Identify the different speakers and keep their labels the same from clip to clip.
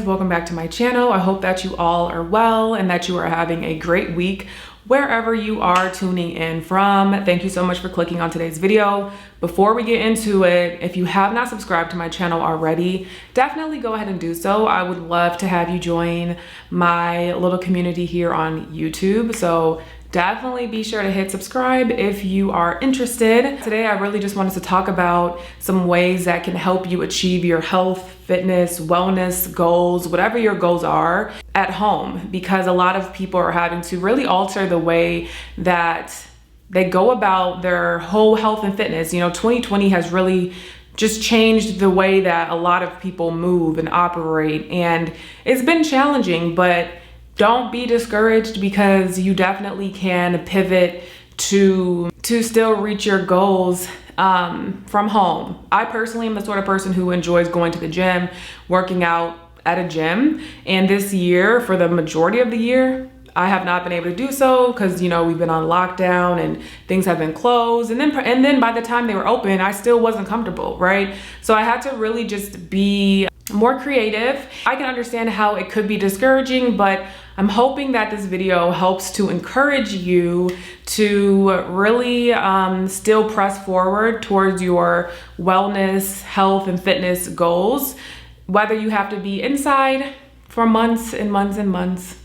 Speaker 1: welcome back to my channel. I hope that you all are well and that you are having a great week wherever you are tuning in from. Thank you so much for clicking on today's video. Before we get into it, if you have not subscribed to my channel already, definitely go ahead and do so. I would love to have you join my little community here on YouTube. So definitely be sure to hit subscribe if you are interested. Today, I really just wanted to talk about some ways that can help you achieve your health, fitness, wellness goals, whatever your goals are at home, because a lot of people are having to really alter the way that they go about their whole health and fitness. You know, 2020 has really just changed the way that a lot of people move and operate, and it's been challenging, but don't be discouraged because you definitely can pivot to still reach your goals from home. I personally am the sort of person who enjoys going to the gym, working out at a gym. And this year, for the majority of the year, I have not been able to do so because, you know, we've been on lockdown and things have been closed. And then by the time they were open, I still wasn't comfortable, right? So I had to really just be more creative. I can understand how it could be discouraging, but I'm hoping that this video helps to encourage you to really still press forward towards your wellness, health, and fitness goals, whether you have to be inside for months and months and months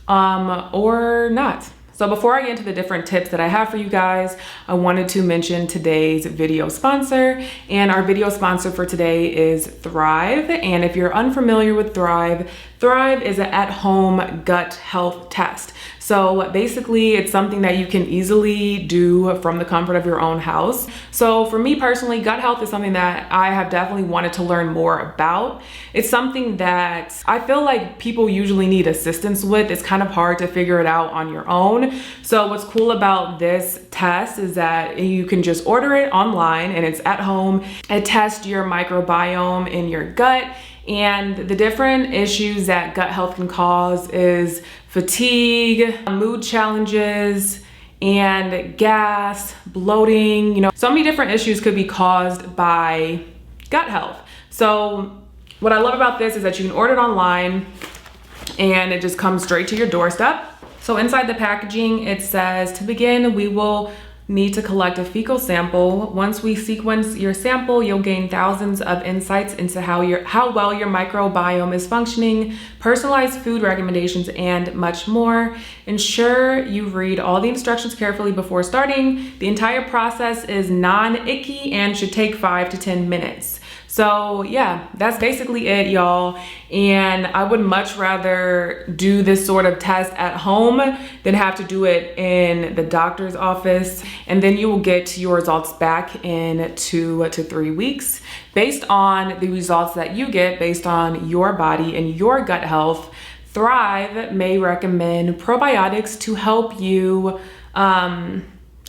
Speaker 1: or not. So before I get into the different tips that I have for you guys, I wanted to mention today's video sponsor. And our video sponsor for today is Thrive. And if you're unfamiliar with Thrive, Thrive is an at-home gut health test. So basically, it's something that you can easily do from the comfort of your own house. So for me personally, gut health is something that I have definitely wanted to learn more about. It's something that I feel like people usually need assistance with. It's kind of hard to figure it out on your own. So what's cool about this test is that you can just order it online and it's at home. It tests your microbiome in your gut. And the different issues that gut health can cause is fatigue, mood challenges, and gas, bloating. You know, so many different issues could be caused by gut health. So what I love about this is that you can order it online and it just comes straight to your doorstep. So inside the packaging, it says, to begin, we will need to collect a fecal sample. Once we sequence your sample, you'll gain thousands of insights into how well your microbiome is functioning, personalized food recommendations, and much more. Ensure you read all the instructions carefully before starting. The entire process is non-icky and should take 5 to 10 minutes. So yeah, that's basically it, y'all. And I would much rather do this sort of test at home than have to do it in the doctor's office. And then you will get your results back in 2 to 3 weeks based on the results that you get based on your body and your gut health. Thrive may recommend probiotics to help you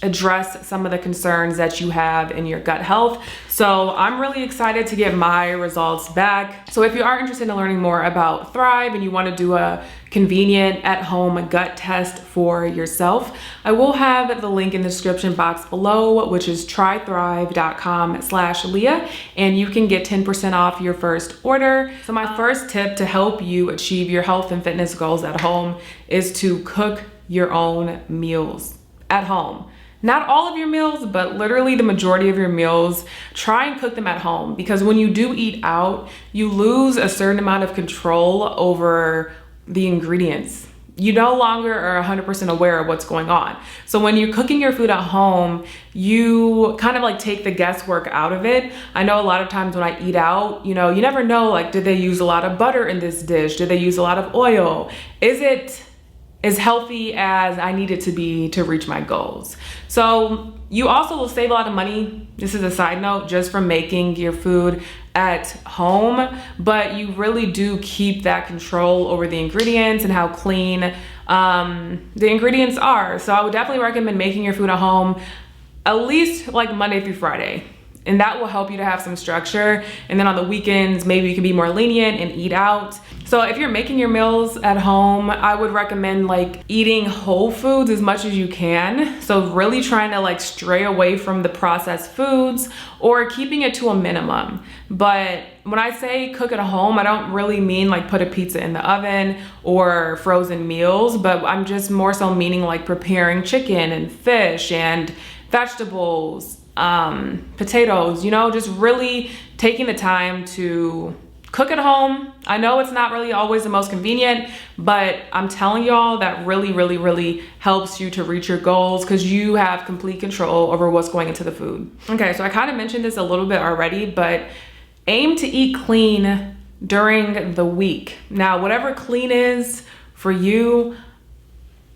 Speaker 1: address some of the concerns that you have in your gut health. So I'm really excited to get my results back. So if you are interested in learning more about Thrive and you want to do a convenient at-home gut test for yourself, I will have the link in the description box below, which is trythrive.com/Leah, and you can get 10% off your first order. So my first tip to help you achieve your health and fitness goals at home is to cook your own meals at home. Not all of your meals, but literally the majority of your meals. Try and cook them at home, because when you do eat out, you lose a certain amount of control over the ingredients. You no longer are 100% aware of what's going on. So when you're cooking your food at home, you kind of like take the guesswork out of it. I know a lot of times when I eat out, you know, you never know, like, did they use a lot of butter in this dish? Did they use a lot of oil? Is it as healthy as I need it to be to reach my goals? So you also will save a lot of money. This is a side note, just from making your food at home, but you really do keep that control over the ingredients and how clean the ingredients are. So I would definitely recommend making your food at home at least like Monday through Friday. And that will help you to have some structure. And then on the weekends, maybe you can be more lenient and eat out. So if you're making your meals at home, I would recommend like eating whole foods as much as you can. So really trying to like stray away from the processed foods or keeping it to a minimum. But when I say cook at home, I don't really mean like put a pizza in the oven or frozen meals, but I'm just more so meaning like preparing chicken and fish and vegetables, potatoes, you know, just really taking the time to cook at home. I know it's not really always the most convenient, but I'm telling y'all that really helps you to reach your goals because you have complete control over what's going into the food. Okay, so I kind of mentioned this a little bit already, but aim to eat clean during the week. Now, whatever clean is for you,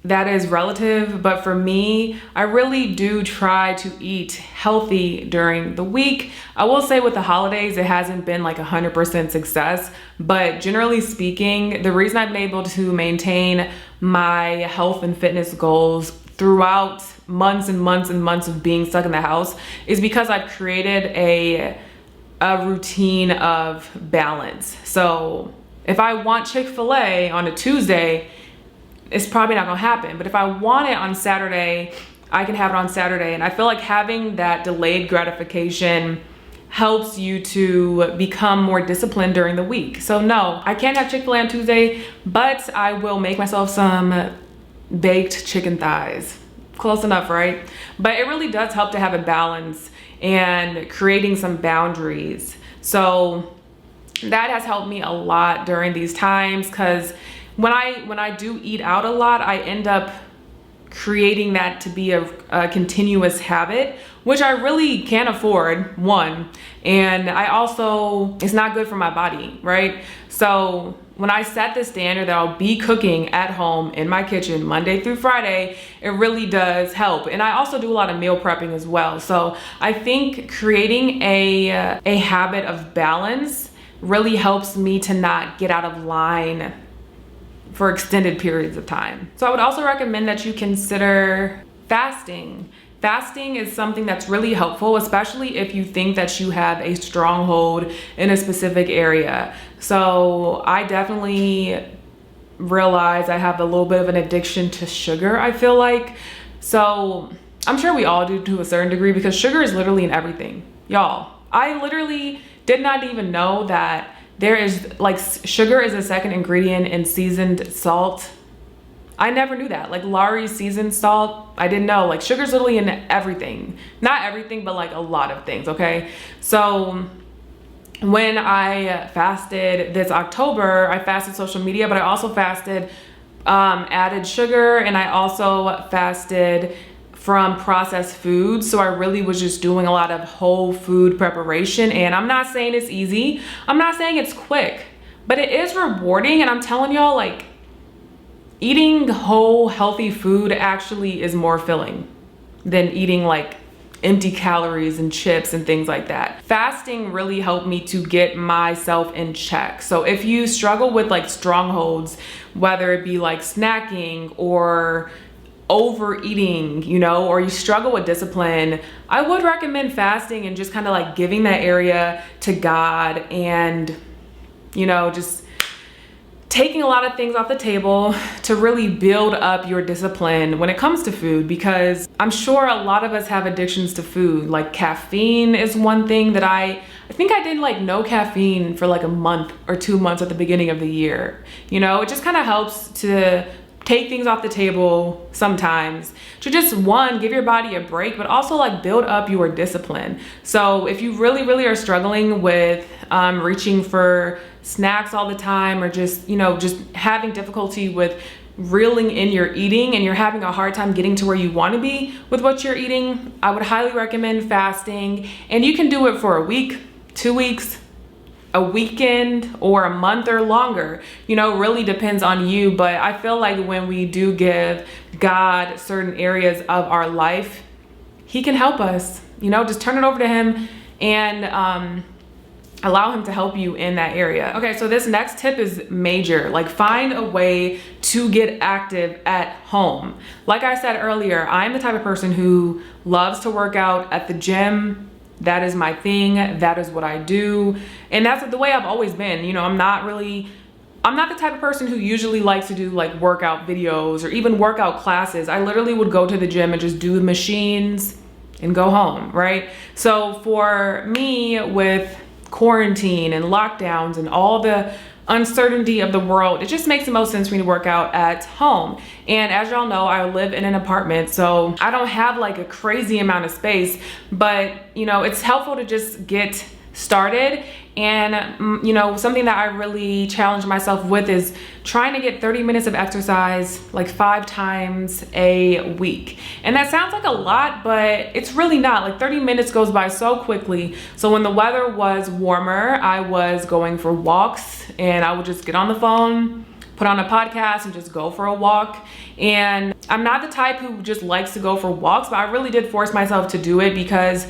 Speaker 1: that is relative, but for me, I really do try to eat healthy during the week. I will say with the holidays, it hasn't been like 100% success, but generally speaking, the reason I've been able to maintain my health and fitness goals throughout months and months and months of being stuck in the house is because I've created a routine of balance. So if I want Chick-fil-A on a Tuesday, it's probably not gonna happen. But if I want it on Saturday, I can have it on Saturday. And I feel like having that delayed gratification helps you to become more disciplined during the week. So no, I can't have Chick-fil-A on Tuesday, but I will make myself some baked chicken thighs. Close enough, right? But it really does help to have a balance and creating some boundaries. So that has helped me a lot during these times because when I do eat out a lot, I end up creating that to be a continuous habit, which I really can't afford, one. And I also, it's not good for my body, right? So when I set the standard that I'll be cooking at home in my kitchen Monday through Friday, it really does help. And I also do a lot of meal prepping as well. So I think creating a habit of balance really helps me to not get out of line for extended periods of time. So I would also recommend that you consider fasting. Fasting is something that's really helpful, especially if you think that you have a stronghold in a specific area. So I definitely realize I have a little bit of an addiction to sugar, I feel like. So I'm sure we all do to a certain degree because sugar is literally in everything. Y'all, I literally did not even know that there is like sugar is a second ingredient in seasoned salt. I never knew that. Like Laurie's seasoned salt, I didn't know. Like sugar's literally in everything. Not everything, but like a lot of things, okay? So when I fasted this October, I fasted social media, but I also fasted added sugar, and I also fasted from processed foods. So I really was just doing a lot of whole food preparation. And I'm not saying it's easy. I'm not saying it's quick, but it is rewarding. And I'm telling y'all, like, eating whole healthy food actually is more filling than eating like empty calories and chips and things like that. Fasting really helped me to get myself in check. So if you struggle with like strongholds, whether it be like snacking or overeating, you know, or you struggle with discipline, I would recommend fasting and just kind of like giving that area to God and, you know, just taking a lot of things off the table to really build up your discipline when it comes to food, because I'm sure a lot of us have addictions to food. Like caffeine is one thing that I think I did like no caffeine for like a month or 2 months at the beginning of the year. You know, it just kind of helps to take things off the table sometimes to just, one, give your body a break, but also like build up your discipline. So if you really are struggling with reaching for snacks all the time, or just, you know, just having difficulty with reeling in your eating and you're having a hard time getting to where you want to be with what you're eating, I would highly recommend fasting. And you can do it for a week, 2 weeks, a weekend, or a month or longer. You know, really depends on you. But I feel like when we do give God certain areas of our life, he can help us. You know, just turn it over to him and allow him to help you in that area. Okay, so this next tip is major. Like, find a way to get active at home. Like I said earlier, I'm the type of person who loves to work out at the gym. That is my thing. That is what I do. And that's the way I've always been. You know, I'm not really I'm not the type of person who usually likes to do like workout videos or even workout classes. I literally would go to the gym and just do the machines and go home, right? So for me, with quarantine and lockdowns and all the uncertainty of the world, it just makes the most sense for me to work out at home. And as y'all know, I live in an apartment, so I don't have like a crazy amount of space, but you know, it's helpful to just get started. And you know, something that I really challenge myself with is trying to get 30 minutes of exercise like 5 times a week. And that sounds like a lot, but it's really not. Like 30 minutes goes by so quickly. So when the weather was warmer, I was going for walks and I would just get on the phone, put on a podcast and just go for a walk. And I'm not the type who just likes to go for walks, but I really did force myself to do it because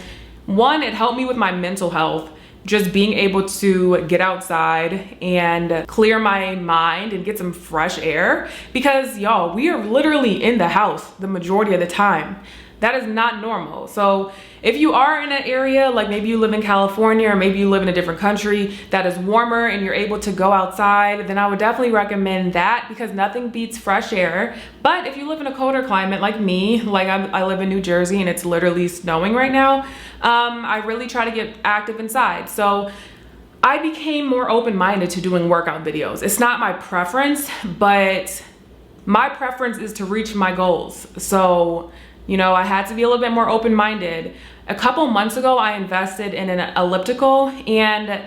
Speaker 1: one, it helped me with my mental health. Just being able to get outside and clear my mind and get some fresh air, because y'all, we are literally in the house the majority of the time. That is not normal. So if you are in an area, like maybe you live in California or maybe you live in a different country that is warmer and you're able to go outside, then I would definitely recommend that, because nothing beats fresh air. But if you live in a colder climate like me, like I live in New Jersey and it's literally snowing right now, I really try to get active inside. So I became more open-minded to doing workout videos. It's not my preference, but my preference is to reach my goals. So, you know, I had to be a little bit more open-minded. A couple months ago, I invested in an elliptical, and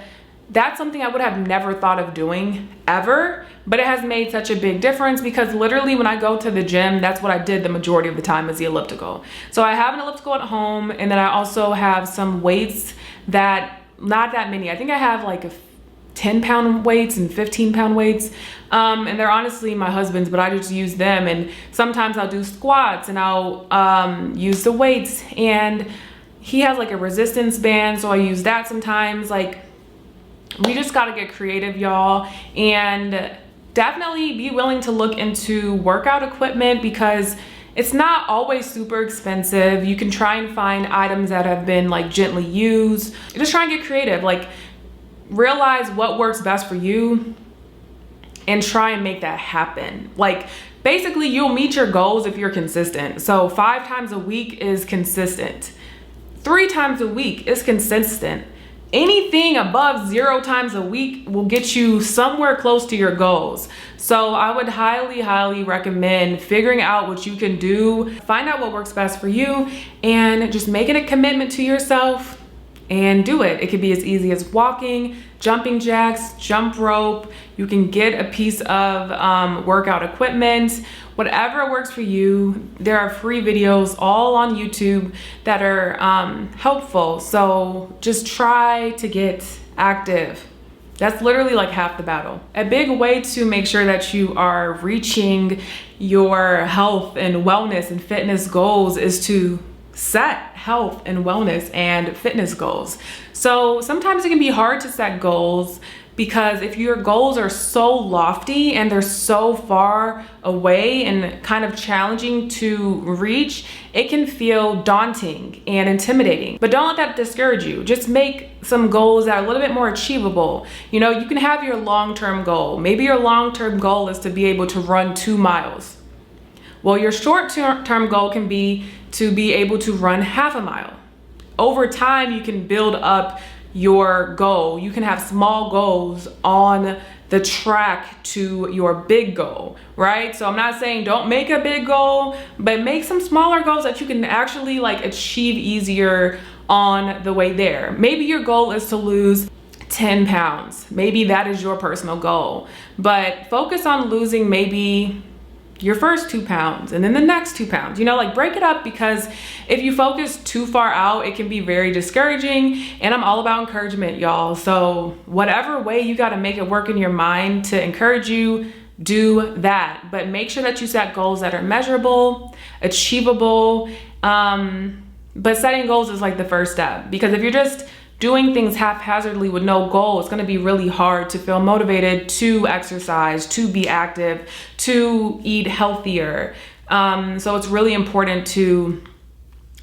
Speaker 1: that's something I would have never thought of doing ever, but it has made such a big difference because literally when I go to the gym, that's what I did the majority of the time, is the elliptical. So I have an elliptical at home, and then I also have some weights that, not that many. I think I have like a 10-pound weights and 15-pound weights. And they're honestly my husband's, but I just use them. And sometimes I'll do squats and I'll use the weights, and he has like a resistance band, so I use that sometimes. Like, we just gotta get creative, y'all, and definitely be willing to look into workout equipment because it's not always super expensive. You can try and find items that have been like gently used. Just try and get creative. Like, realize what works best for you and try and make that happen. Like, basically you'll meet your goals if you're consistent. So 5 times a week is consistent. 3 times a week is consistent. Anything above 0 times a week will get you somewhere close to your goals. So I would highly, highly recommend figuring out what you can do, find out what works best for you, and just making a commitment to yourself and do it. It could be as easy as walking, jumping jacks, jump rope. You can get a piece of workout equipment, whatever works for you. There are free videos all on YouTube that are helpful. So just try to get active. That's literally like half the battle. A big way to make sure that you are reaching your health and wellness and fitness goals is to set health and wellness and fitness goals. So sometimes it can be hard to set goals because if your goals are so lofty and they're so far away and kind of challenging to reach, it can feel daunting and intimidating. But don't let that discourage you. Just make some goals that are a little bit more achievable. You know, you can have your long-term goal. Maybe your long-term goal is to be able to run 2 miles. Well, your short-term goal can be to be able to run half a mile. Over time, you can build up your goal. You can have small goals on the track to your big goal, right? So I'm not saying don't make a big goal, but make some smaller goals that you can actually like achieve easier on the way there. Maybe your goal is to lose 10 pounds. Maybe that is your personal goal, but focus on losing maybe your first 2 pounds and then the next 2 pounds, you know, like break it up, because if you focus too far out, it can be very discouraging. And I'm all about encouragement, y'all. So whatever way you got to make it work in your mind to encourage you, do that. But make sure that you set goals that are measurable, achievable. But setting goals is like the first step, because if you're just doing things haphazardly with no goal, it's going to be really hard to feel motivated to exercise, to be active, to eat healthier. So it's really important to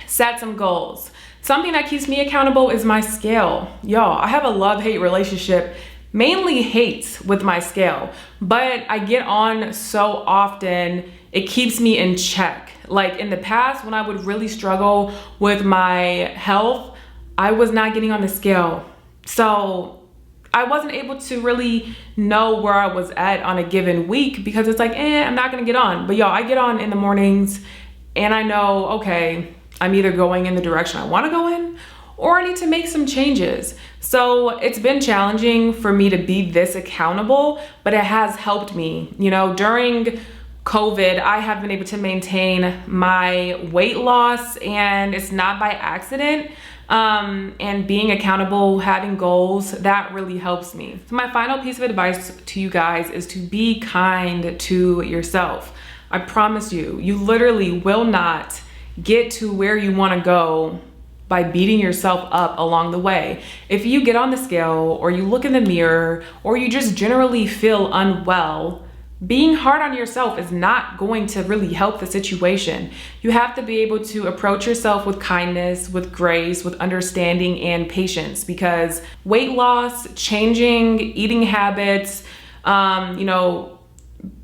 Speaker 1: set some goals. Something that keeps me accountable is my scale. Y'all, I have a love-hate relationship mainly hates with my scale, but I get on so often, it keeps me in check. Like in the past, when I would really struggle with my health, I was not getting on the scale. So I wasn't able to really know where I was at on a given week because it's like, I'm not gonna get on. But y'all, I get on in the mornings and I know, okay, I'm either going in the direction I wanna go in or I need to make some changes. So it's been challenging for me to be this accountable, but it has helped me. You know, during COVID, I have been able to maintain my weight loss, and it's not by accident. And being accountable, having goals, that really helps me. So my final piece of advice to you guys is to be kind to yourself. I promise you, you literally will not get to where you want to go by beating yourself up along the way. If you get on the scale or you look in the mirror or you just generally feel unwell, being hard on yourself is not going to really help the situation. You have to be able to approach yourself with kindness, with grace, with understanding and patience, because weight loss, changing eating habits,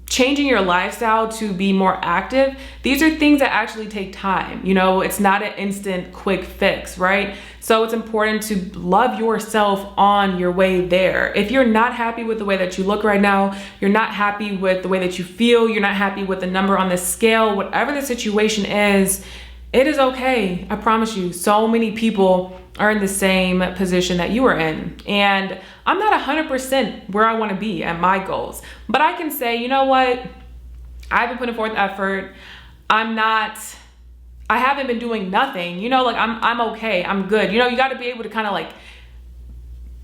Speaker 1: changing your lifestyle to be more active, these are things that actually take time. You know, it's not an instant quick fix, right? So it's important to love yourself on your way there. If you're not happy with the way that you look right now, you're not happy with the way that you feel, you're not happy with the number on the scale, whatever the situation is, it is okay. I promise you, so many people are in the same position that you are in. And I'm not 100% where I want to be at my goals, but I can say, you know what? I've been putting forth effort. I haven't been doing nothing, you know, like I'm okay, I'm good. You know, you got to be able to kind of like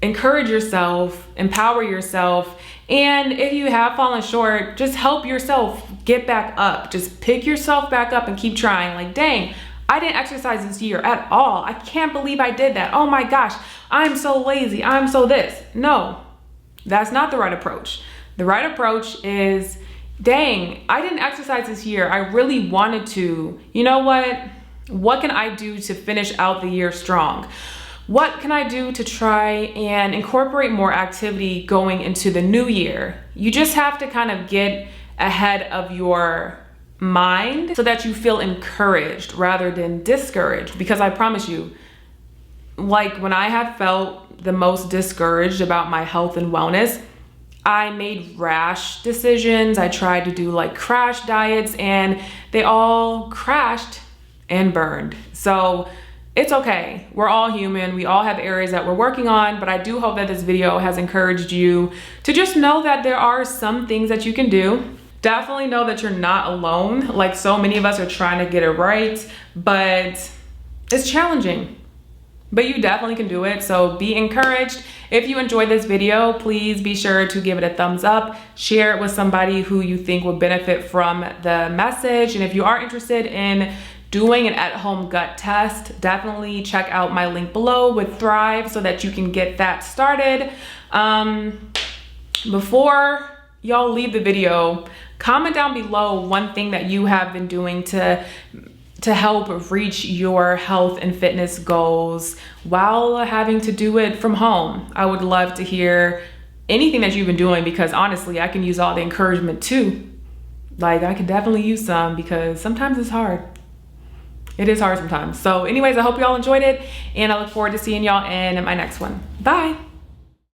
Speaker 1: encourage yourself, empower yourself. And if you have fallen short, just help yourself get back up. Just pick yourself back up and keep trying. Like, dang, I didn't exercise this year at all. I can't believe I did that. Oh my gosh, I'm so lazy. I'm so this. No, that's not the right approach. The right approach is, dang, I didn't exercise this year. I really wanted to. You know what? What can I do to finish out the year strong? What can I do to try and incorporate more activity going into the new year? You just have to kind of get ahead of your mind so that you feel encouraged rather than discouraged. Because I promise you, like when I have felt the most discouraged about my health and wellness, I made rash decisions. I tried to do like crash diets and they all crashed and burned. So it's okay. We're all human. We all have areas that we're working on, but I do hope that this video has encouraged you to just know that there are some things that you can do. Definitely know that you're not alone. Like so many of us are trying to get it right, but it's challenging. But you definitely can do it, so be encouraged. If you enjoyed this video, please be sure to give it a thumbs up, share it with somebody who you think will benefit from the message. And if you are interested in doing an at-home gut test, definitely check out my link below with Thrive so that you can get that started. Before y'all leave the video, comment down below one thing that you have been doing to help reach your health and fitness goals while having to do it from home. I would love to hear anything that you've been doing, because honestly, I can use all the encouragement too. Like I could definitely use some, because sometimes it's hard. It is hard sometimes. So anyways, I hope y'all enjoyed it and I look forward to seeing y'all in my next one. Bye.